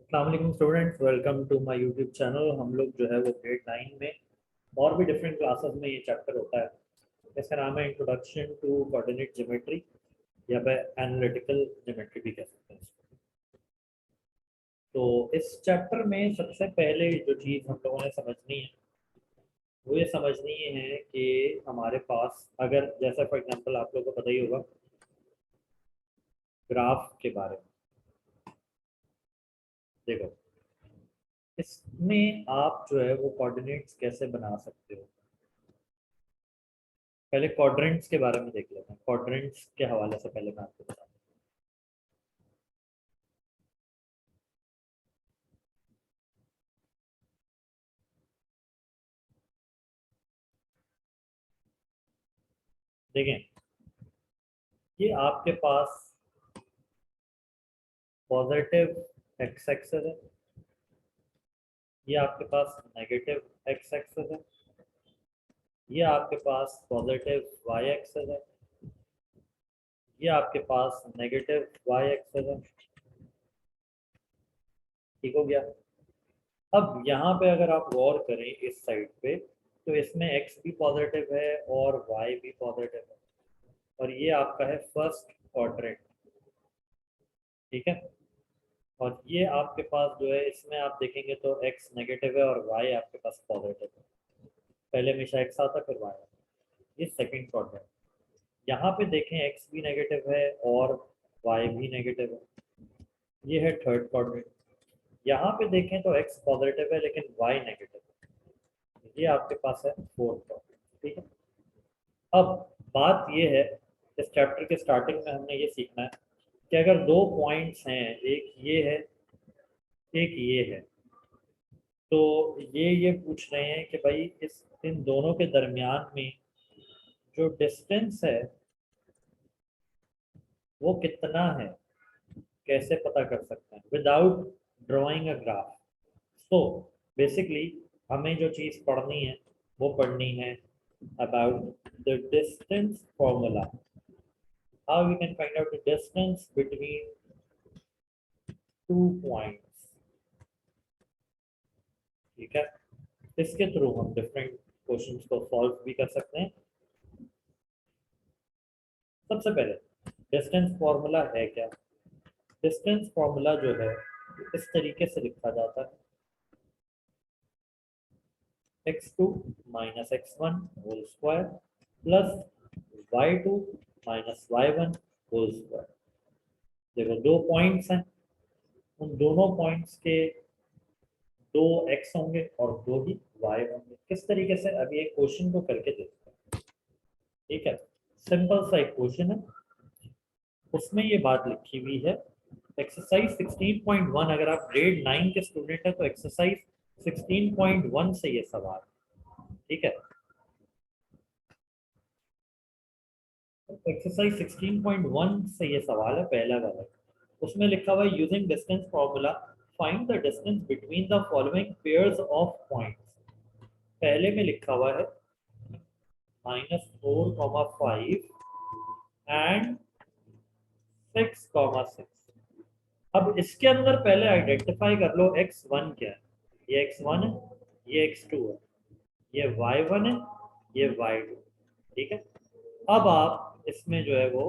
अस्सलाम वालेकुम students, welcome to my YouTube channel. हम लोग जो है वो ग्रेड 9 में और भी डिफरेंट क्लासेस में ये चैप्टर होता है। इसका नाम है इंट्रोडक्शन टू कोऑर्डिनेट ज्योमेट्री या फिर एनालिटिकल ज्योमेट्री भी कह सकते हैं इसको। तो इस चैप्टर में सबसे पहले जो चीज़ हम लोगों ने समझनी है वो ये समझनी है कि हमारे पास अगर जैसा फॉर एग्जांपल आप लोगों को पता ही होगा ग्राफ के बारे में। देखो, इसमें आप जो है वो कोऑर्डिनेट्स कैसे बना सकते हो। पहले क्वाड्रेंट्स के बारे में देख लेते हैं। क्वाड्रेंट्स के हवाले से पहले मैं आपको बताता हूँ। देखें, ये आपके पास पॉजिटिव एक्स एक्सेस है, ये आपके पास नेगेटिव एक्स एक्सेस है, ये आपके पास पॉजिटिव वाई एक्सेस है, ये आपके पास नेगेटिव वाई एक्सेस है। ठीक हो गया। अब यहाँ पे अगर आप गौर करें इस साइड पे, तो इसमें एक्स भी पॉजिटिव है और वाई भी पॉजिटिव है, और ये आपका है फर्स्ट क्वाड्रेंट। ठीक है। और ये आपके पास जो है इसमें आप देखेंगे तो x नेगेटिव है और y आपके पास पॉजिटिव है। पहले हमेशा x आता फिर y आता। ये सेकंड क्वाड्रेंट। यहाँ पे देखें x भी नेगेटिव है और y भी नेगेटिव है। ये है थर्ड क्वाड्रेंट। यहाँ पे देखें तो x पॉजिटिव है लेकिन y नेगेटिव है। ये आपके पास है फोर्थ क्वाड्रेंट। ठीक है। अब बात ये है, इस चैप्टर के स्टार्टिंग में हमने ये सीखना है कि अगर दो पॉइंट्स हैं, एक ये है एक ये है, तो ये पूछ रहे हैं कि भाई इस इन दोनों के दरमियान में जो डिस्टेंस है वो कितना है, कैसे पता कर सकते हैं without drawing a graph. So basically हमें जो चीज़ पढ़नी है वो पढ़नी है about the distance formula, how we can find out the distance between two points. ठीक है। इसके थ्रू हम डिफरेंट क्वेश्चंस को सॉल्व भी कर सकते हैं। सबसे पहले डिस्टेंस फॉर्मूला है क्या। डिस्टेंस फॉर्मूला जो है इस तरीके से लिखा जाता है, x2 minus x1 whole square plus y2 minus y1 whole square. देखो, दो पॉइंट्स हैं, उन दोनों पॉइंट्स के दो x होंगे और दो ही y होंगे। किस तरीके से, अभी एक क्वेश्चन को करके देखते हैं। ठीक है। सिंपल सा एक क्वेश्चन है, उसमें ये बात लिखी हुई है। एक्सरसाइज 16.1, अगर आप ग्रेड 9 के स्टूडेंट हैं तो एक्सरसाइज 16.1 से ये सवाल। ठीक है। एक्सरसाइज 16.1 से ये सवाल है, पहला वाला। उसमें लिखा हुआ है using distance formula find the distance between the following pairs of points. पहले में लिखा हुआ है -4, 5 एंड 6, 6। अब इसके अंदर पहले आइडेंटिफाई कर लो x1 क्या है। ये x1 है, ये x2 है, ये y1 है, ये y2। ठीक है। अब आप इसमें जो है वो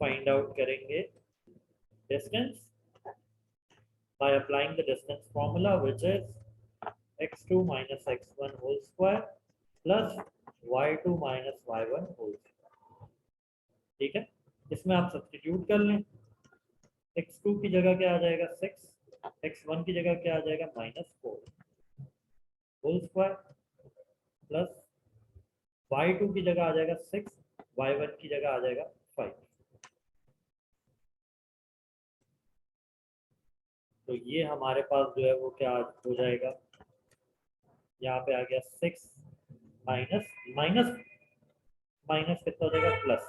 फाइंड आउट करेंगे distance by applying the distance formula, which is x2 minus x1 whole square plus y2 minus y1 whole square। ठीक है। इसमें आप सब्स्टिट्यूट कर लें। x2 की जगह क्या आ जाएगा 6, x1 की जगह क्या आ जाएगा -4 होल स्क्वायर प्लस y2 की जगह आ जाएगा 6, y1 की जगह आ जाएगा 5। तो ये हमारे पास जो है वो क्या हो जाएगा, यहाँ पे आ गया 6 माइनस माइनस माइनस कितना हो जाएगा प्लस,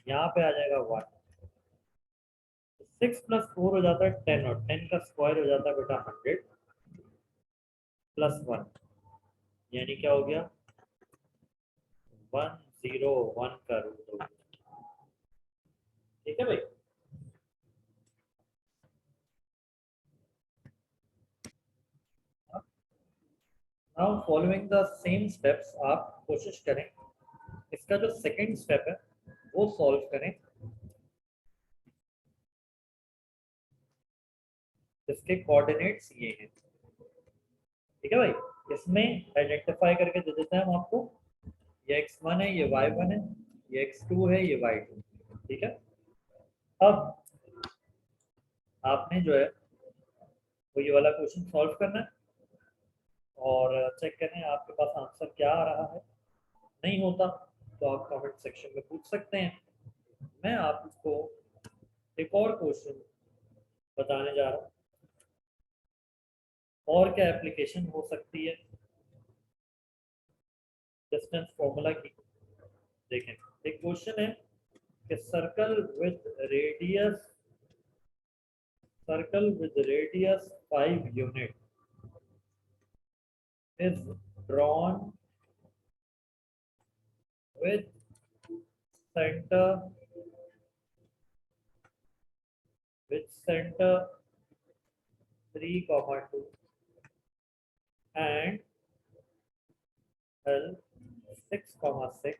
यहाँ पे आ जाएगा 1। 6 + 4 हो जाता है 10, और 10 का स्क्वायर हो जाता है बेटा 100 प्लस 1, यानी क्या हो गया 101 का रूट हो गया। ठीक है भाई। फॉलोइंग द सेम स्टेप्स आप कोशिश करें इसका जो सेकंड स्टेप है वो सॉल्व करें। इसके कोऑर्डिनेट्स ये हैं, ठीक है भाई। इसमें आइडेंटिफाई करके दे देते हैं हम आपको, ये x1 है, ये y1 है, ये x2 है, ये y2, ठीक है। अब आपने जो है वो ये वाला क्वेश्चन सॉल्व करना है और चेक करें आपके पास आंसर क्या आ रहा है। नहीं होता तो आप कमेंट सेक्शन में पूछ सकते हैं। मैं आपको एक और क्वेश्चन बताने जा रहा हूँ, और क्या एप्लीकेशन हो सकती है डिस्टेंस फॉर्मूला की। देखें, एक क्वेश्चन है कि circle with radius 5 unit is drawn with center with center 3, 2 and L 6, 6।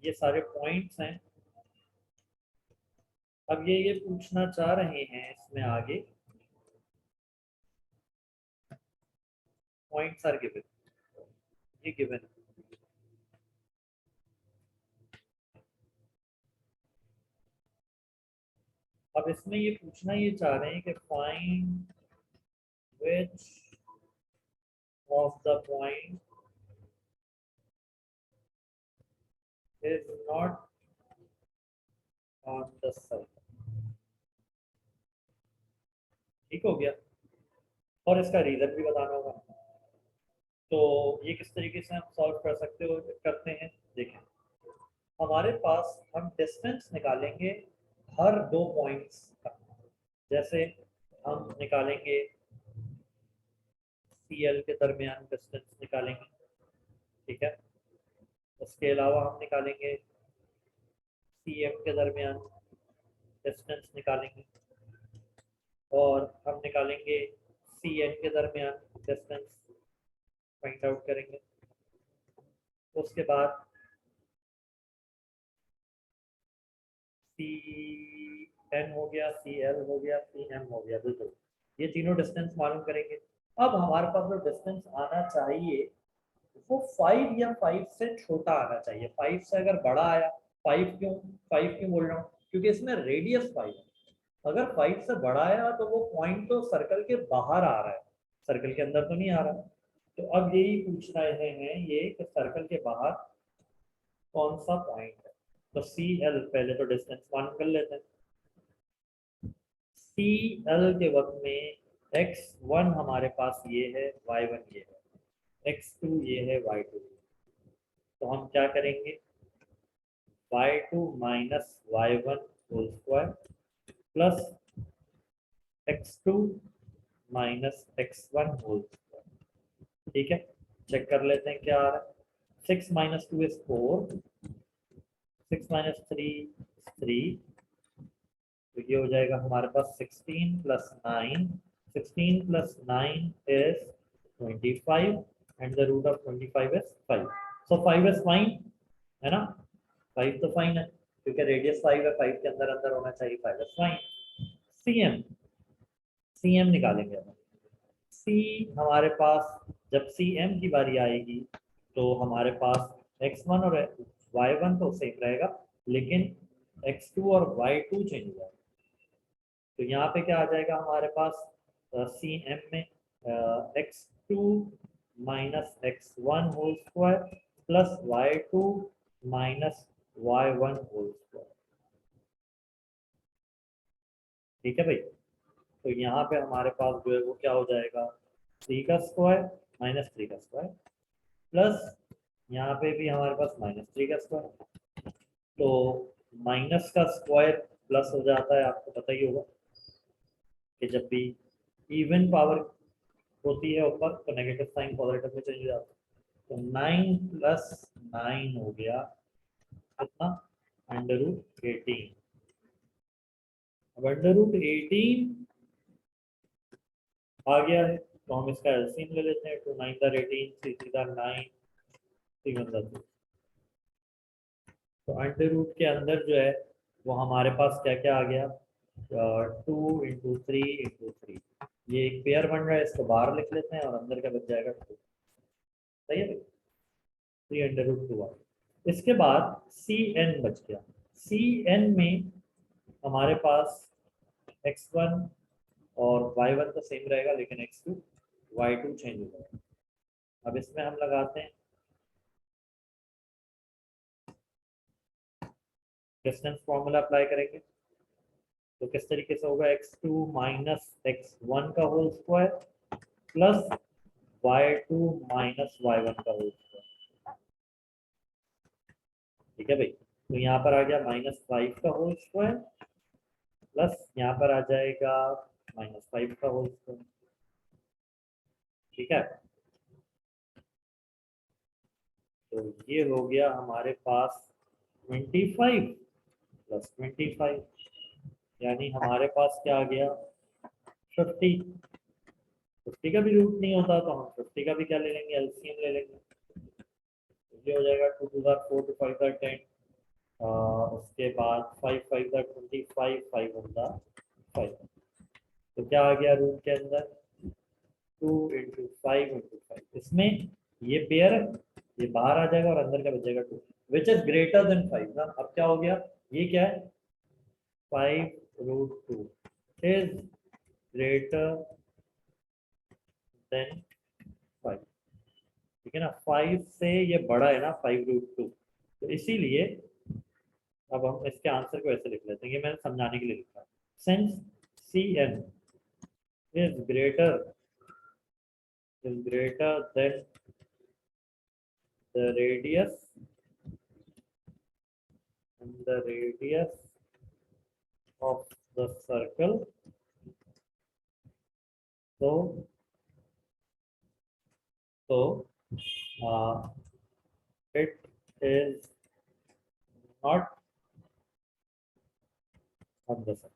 ये सारे पॉइंट्स हैं। अब ये पूछना चाह रहे हैं इसमें आगे, पॉइंट्स आर गिवन, ये गिवन है। अब इसमें ये पूछना ये चाह रहे हैं कि find which of the point is not on the circle। ठीक हो गया, और इसका रीजन भी बताना होगा। तो ये किस तरीके से हम सॉल्व कर करते हैं। देखें, हमारे पास हम डिस्टेंस निकालेंगे हर 2 पॉइंट्स का। जैसे हम निकालेंगे CL के दरमियान डिस्टेंस निकालेंगे, ठीक है। उसके अलावा हम निकालेंगे CM के दरमियान डिस्टेंस निकालेंगे, और हम निकालेंगे CN के दरमियान डिस्टेंस फाइंड आउट करेंगे। उसके बाद CN हो गया, CL हो गया, CM हो गया, बिल्कुल ये तीनों डिस्टेंस मालूम करेंगे। अब हमारे पास जो डिस्टेंस आना चाहिए वो 5 या 5 से छोटा आना चाहिए। 5 से अगर बड़ा आया, 5 क्यों बोल रहा हूँ, क्योंकि इसमें रेडियस 5 है। अगर 5 से बड़ा आया तो वो पॉइंट तो सर्कल के बाहर आ रहा है, सर्कल के अंदर तो नहीं आ रहा। तो अब यही पूछ रहे हैं ये कि सर्कल के बाहर कौन सा पॉइंट है। तो CL पहले तो डिस्टेंस मालूम कर लेते हैं। CL के वक्त में x1 हमारे पास ये है, y1 ये है, x2 ये है, y2। तो हम क्या करेंगे, y2 minus y1 whole square plus x2 minus x1 whole square, ठीक है। चेक कर लेते हैं क्या आ रहा है। 6 माइनस 2 इज 4, 6 माइनस 3 3। तो ये हो जाएगा हमारे पास 16 plus 9, 16 plus 9 is 25 and the root of 25 is 5। So 5 is fine, है ना। 5 तो फाइन है क्योंकि रेडियस 5 है, 5 के अंदर अंदर होना चाहिए, 5 इज फाइन। CM निकालेंगे हम। C हमारे पास जब CM की बारी आएगी तो हमारे पास x1 और y1 तो सेम रहेगा, लेकिन x2 और y2 चेंज हो जाएगा। तो यहाँ पे क्या आ जाएगा हमारे पास CM में x2 minus x1 whole square plus y2 minus y1 whole square, ठीक है भाई। तो यहाँ पे हमारे पास जो है वो क्या हो जाएगा, 3 का स्क्वायर माइनस 3 का स्क्वायर प्लस यहाँ पे भी हमारे पास माइनस 3 का स्क्वायर। तो माइनस का स्क्वायर प्लस हो जाता है, आपको पता ही होगा कि जब भी इवन पावर होती है ऊपर तो नेगेटिव साइन पॉजिटिव में चेंज हो जाता है। तो 9 प्लस 9 हो गया कितना, √18। अब √18 आ गया है, तो हम इसका एलसीएम ले लेते हैं। 2 9 18, 3 3 9, 3 1 2। तो अंडर रूट के अंदर जो है वो हमारे पास क्या क्या आ गया, 2 × 3 × 3। ये एक पेयर बन रहा है, इसको बाहर लिख लेते हैं और अंदर का बच जाएगा 2। सही है भाई, 3 √ 2 आ गया। इसके बाद सी एन बच गया। सी एन में हमारे पास x1 और y1 तो सेम रहेगा, लेकिन x2 y2 चेंज हो जाएगा। अब इसमें हम लगाते हैं डिस्टेंस फॉर्मूला अप्लाई करेंगे। तो किस तरीके से होगा, x2 - x1 का whole square plus y2 - y1 का होल स्क्वायर। ठीक है भाई, तो यहाँ पर आ गया -5 का होल स्क्वायर प्लस यहाँ पर आ जाएगा -5 का होल स्क्वायर। ठीक है, तो ये हो गया हमारे पास 25 + 25, यानी हमारे पास क्या आ गया 50। 50 का भी रूट नहीं होता तो हम 50 का भी क्या ले लेंगे, एलसीएम ले लेंगे। तो ये हो जाएगा 2 2 4 2 5 10। उसके बाद 5 5 25, 5 1 5। तो क्या आ गया रूट के अंदर, 2 × 5 × 5। इसमें ये पेयर है, ये बाहर आ जाएगा और अंदर का बच जाएगा 2, विच इज ग्रेटर देन 5 ना। अब क्या हो गया, ये क्या है 5 √ 2 इज ग्रेटर देन 5। ठीक है ना, 5 से ये बड़ा है ना 5 √ 2, तो इसीलिए अब हम इसके आंसर को ऐसे लिख लेते हैं। ये मैंने समझाने के लिए लिखा है। Since C N is greater than the radius of the circle, so uh, it is not on the circle।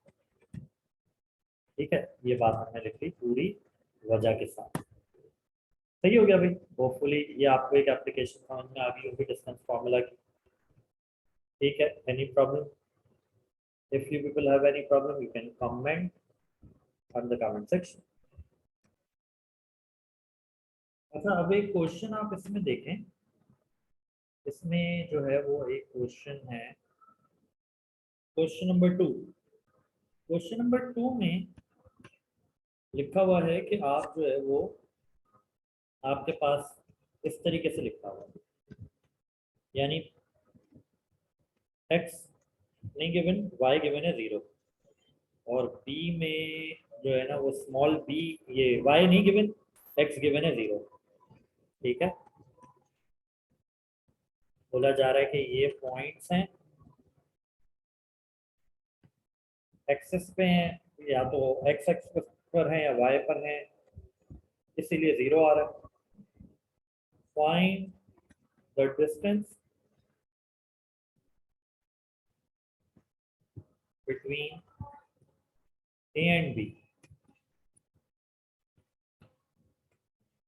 ठीक है, ये बात हमने लिख ली पूरी वजह के साथ। सही हो गया भाई, होपफुली ये आपको एक एप्लीकेशन समझ में आ गई होगी डिस्टेंस फार्मूला की। ठीक है, any problem? If you people have any problem you can comment on the comment section. अच्छा, अब एक क्वेश्चन आप इसमें देखें। इसमें जो है वो एक क्वेश्चन है, क्वेश्चन नंबर 2। क्वेश्चन नंबर 2 में लिखा हुआ है कि आप जो है वो आपके पास इस तरीके से लिखा हुआ है, यानी x नहीं गिवन, y गिवन है 0, और b में जो है ना वो स्मॉल b, ये y नहीं गिवन, x गिवन है 0। ठीक है, बोला जा रहा है कि ये पॉइंट्स हैं, एक्सेस पे हैं, या तो x एक्सिस पर हैं या y पर हैं, इसीलिए 0 आ रहा है। Find the distance between a and b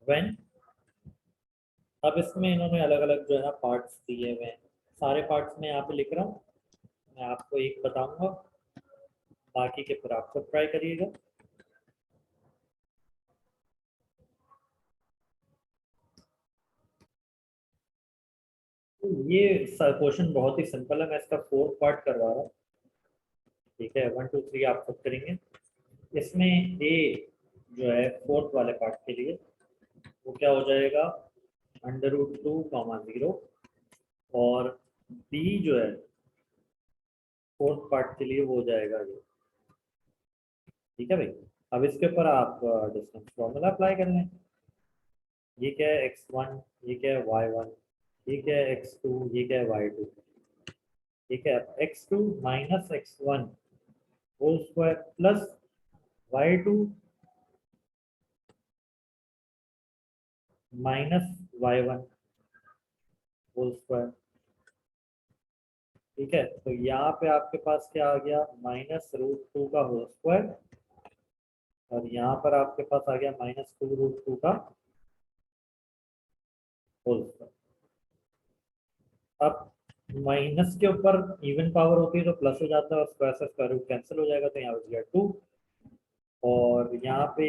when। अब इसमें इन्होंने अलग अलग जो है ना पार्ट्स दिए हुए हैं, सारे पार्ट्स में यहाँ पे लिख रहा हूँ। मैं आपको एक बताऊंगा, बाकी के फिर आप खुद ट्राई करिएगा। तो ये क्वेश्चन बहुत ही सिंपल है, मैं इसका 4th पार्ट करवा रहा हूँ। ठीक है, 1 2 3 आप खुद करेंगे। इसमें ए जो है 4th वाले पार्ट के लिए वो क्या हो जाएगा, √2, 0, और बी जो है 4th पार्ट के लिए वो हो जाएगा ये। ठीक है भाई, अब इसके ऊपर आप डिस्टेंस फॉर्मूला अप्लाई कर लें। ये क्या है x1, ये क्या है y1, ये क्या है x2, ये क्या है y2। ठीक है, x2 - x1 whole square plus y2 - y1 whole square. ठीक है, तो यहाँ पे आपके पास क्या आ गया, -√2 का होल स्क्वायर और यहाँ पर आपके पास आ गया -2√2 का होल स्क्वायर। अब माइनस के ऊपर इवन पावर होती है तो प्लस हो जाता है और स्क्वायर से स्क्वायर रूट कैंसिल हो जाएगा, तो यहाँ हो गया 2। और यहाँ पे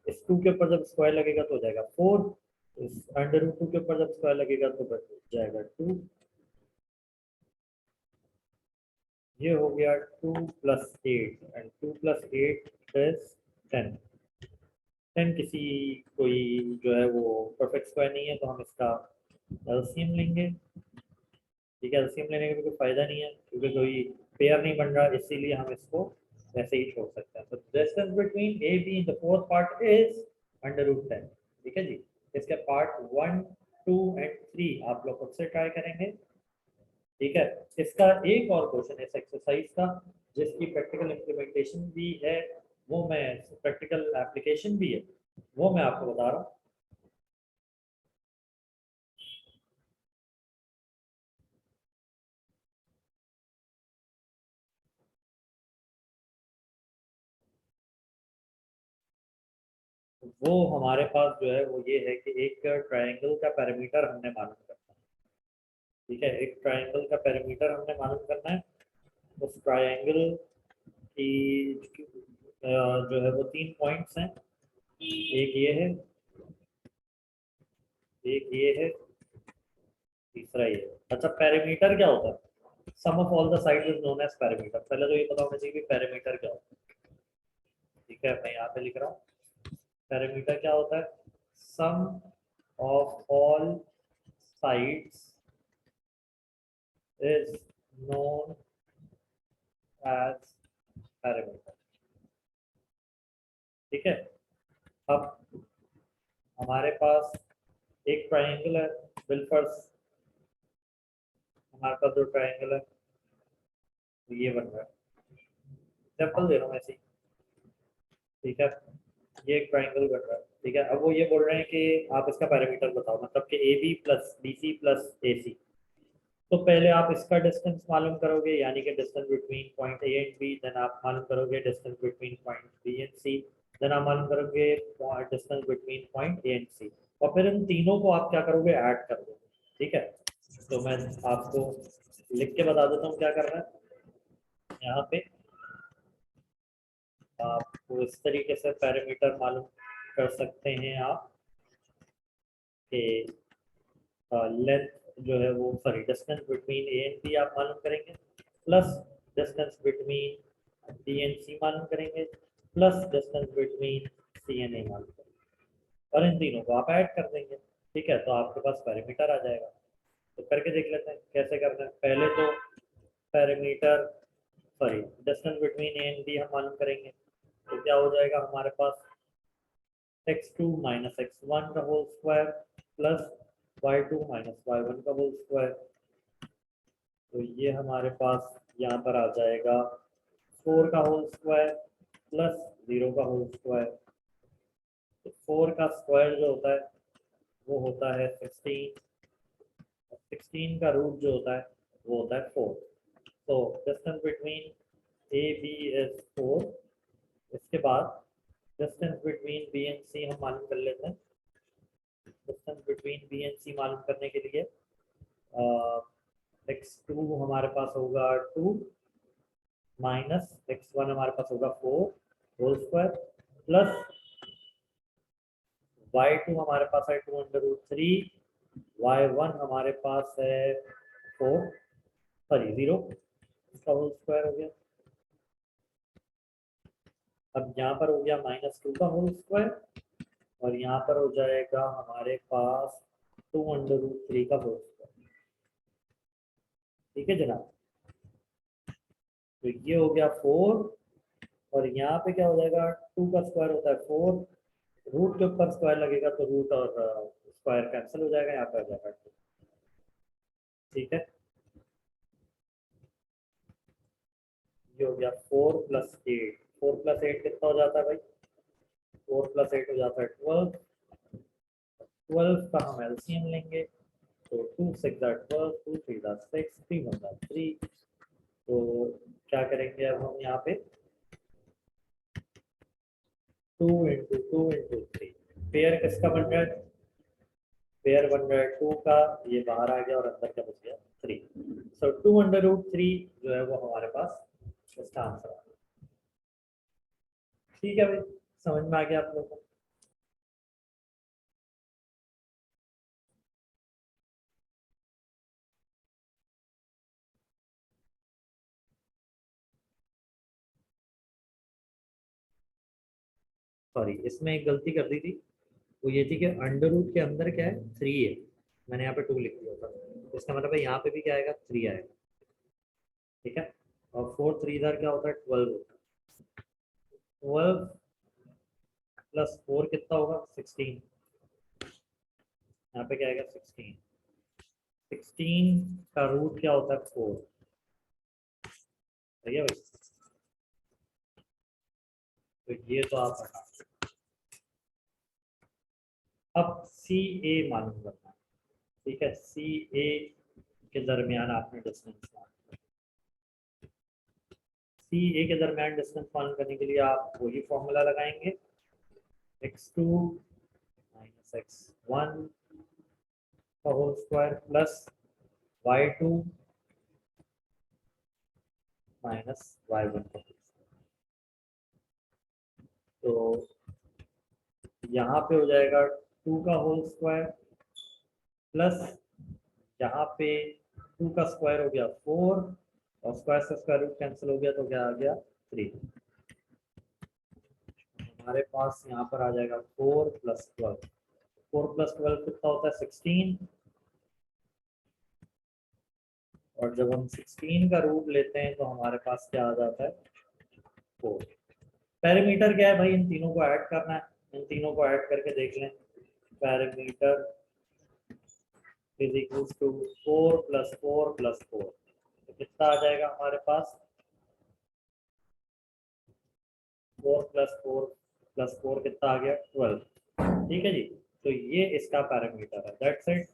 इस 2 के ऊपर जब स्क्वायर लगेगा तो हो जाएगा 4, इस √2 के ऊपर जब स्क्वायर लगेगा तो बच जाएगा 2। ये हो गया 2 + 8 एंड 2 + 8 इज 10। 10 किसी कोई जो है वो परफेक्ट स्क्वायर नहीं है, तो हम इसका एलसीएम लेंगे। ठीक है, एलसीएम लेने का भी कोई फायदा नहीं है क्योंकि कोई पेयर नहीं बन रहा, इसीलिए हम इसको वैसे ही छोड़ सकते हैं। तो distance between A be in the fourth part is √10। ठीक है जी, इसके पार्ट 1, 2 एंड 3 आप लोग खुद से ट्राई करेंगे। ठीक है, इसका एक और क्वेश्चन है इस एक्सरसाइज का जिसकी प्रैक्टिकल इम्प्लीमेंटेशन भी है, वो मैं प्रैक्टिकल एप्लीकेशन भी है, वो मैं आपको बता रहा हूँ। वो हमारे पास जो है वो ये है कि एक ट्रायंगल का पैरामीटर हमने मालूम करना है। ठीक है, एक ट्रायंगल का पैरामीटर हमने मालूम करना है। उस ट्रायंगल की जो है वो 3 पॉइंट्स हैं, एक ये है, एक ये है, तीसरा ये है। अच्छा, पैरामीटर क्या होता है? Sum of all the side is known as parameter. पहले तो ये पता होना चाहिए कि पैरामीटर क्या होता है। ठीक है, मैं यहाँ पे लिख रहा हूँ, पैरामीटर क्या होता है? Sum of all sides is known as parameter. ठीक है, अब हमारे पास एक ट्रायंगल है, बिल्फर्स हमारे पास जो ट्रायंगल है तो ये बन रहा है, एग्जाम्पल दे रहा हूँ ऐसे ही। ठीक है, ये एक ट्रायंगल बन रहा है। ठीक है, अब वो ये बोल रहे हैं कि आप इसका पैरामीटर बताओ, मतलब कि AB + BC + AC। तो पहले आप इसका डिस्टेंस मालूम करोगे, यानी कि distance between point A and B, then आप मालूम करोगे distance between point B and C, then आप मालूम करोगे distance between point A and C, और फिर इन तीनों को आप क्या करोगे? ऐड कर दोगे। ठीक है, तो मैं आपको लिख के बता देता हूँ क्या करना है। यहाँ पे आपको इस तरीके से पैरामीटर मालूम कर सकते हैं आप कि लेंथ जो है वो, sorry, distance between A and B आप मालूम करेंगे, plus distance between B and C मालूम करेंगे, plus distance between C and A मालूम करेंगे, और इन तीनों को आप ऐड कर देंगे। ठीक है, तो आपके पास पैरामीटर आ जाएगा। तो करके देख लेते हैं कैसे करना है। पहले तो parameter, sorry, distance between A and B हम मालूम करेंगे, तो क्या हो जाएगा हमारे पास? x2 - x1 का whole square plus y2 - y1 का होल स्क्वायर। तो ये हमारे पास यहाँ पर आ जाएगा 4 का होल स्क्वायर प्लस 0 का होल स्क्वायर। तो 4 का स्क्वायर जो होता है वो होता है 16, 16 का रूट जो होता है वो होता है 4। तो distance between A B is 4। इसके बाद distance between B and C हम मालूम कर लेते हैं। Distance between B and C मालूम करने के लिए x2 हमारे पास होगा 2 माइनस x1 हमारे पास होगा 4 होल स्क्वायर प्लस y2 हमारे पास है 2√3, y1 हमारे पास है 4, सॉरी 0, इसका होल स्क्वायर हो गया। अब यहाँ पर हो गया -2 का होल स्क्वायर, और यहाँ पर हो जाएगा हमारे पास 2√3 का होल स्क्वायर। ठीक है जनाब, तो ये हो गया 4, और यहाँ पे क्या हो जाएगा? 2 का स्क्वायर होता है 4, रूट के ऊपर स्क्वायर लगेगा तो रूट और स्क्वायर कैंसिल हो जाएगा, यहाँ पे आ जाएगा 2। ठीक है, ये हो गया 4 + 8। 4 + 8 कितना हो जाता है भाई? 4 + 8 हो जाता है 12। 12 का हम एलसीएम लेंगे, तो 2 × 6 = 12, 2 × 3 = 6, 3 × 1 = 3। तो क्या करेंगे अब हम यहाँ पे? 2 × 2 × 3 पेयर किसका बन रहा है? पेयर बन रहा है 2 का, ये बाहर आ गया और अंदर क्या बच गया 3। सो 2√3 जो है वो हमारे पास इसका आंसर आ गया। ठीक है भाई, समझ में आ गया आप लोगों को? सॉरी, इसमें एक गलती कर दी थी, वो ये थी कि अंडर रूट के अंदर क्या है 3 है, मैंने यहाँ पे 2 लिख दिया था, इसका मतलब है यहाँ पे भी क्या आएगा 3 आएगा। ठीक है, और 4 3 इधर क्या होता है 12 होता है। 12 + 4 कितना होगा 16, यहाँ पे क्या आएगा 16। 16 का रूट क्या होता है 4। सही है भाई, तो ये तो आप हटा। अब सी ए मालूम करना है। ठीक है, सी ए के दरमियान आपने डिस्टेंस मालूम, सी ए के दरमियान डिस्टेंस मालूम करने के लिए आप वही फॉर्मूला लगाएंगे, x2 - x1 का whole square plus y2 - y1 का होल स्क्वायर। तो यहाँ पे हो जाएगा 2 का होल स्क्वायर प्लस यहाँ पे 2 का स्क्वायर हो गया 4, और स्क्वायर से स्क्वायर रूट कैंसिल हो गया तो क्या आ गया 3। हमारे पास यहाँ पर आ जाएगा 4 + 12। 4 + 12 कितना होता है 16, और जब हम 16 का रूट लेते हैं तो हमारे पास क्या आ जाता है 4। पैरामीटर क्या है भाई, इन तीनों को ऐड करना है, इन तीनों को ऐड करके देख लें। पैरामीटर = 4 + 4 + 4, तो कितना आ जाएगा हमारे पास 4 + 4 + 4 कितना आ गया 12। ठीक है जी, तो ये इसका पैरामीटर है, दैट्स इट।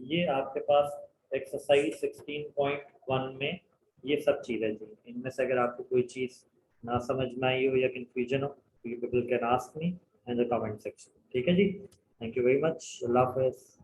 ये आपके पास एक्सरसाइज 16.1 में ये सब चीज़ें थी। इनमें से अगर आपको कोई चीज़ ना समझ में आई हो या कंफ्यूजन हो तो you people can ask me in the comment section. ठीक है जी, थैंक यू वेरी मच, अल्लाह हाफिज़।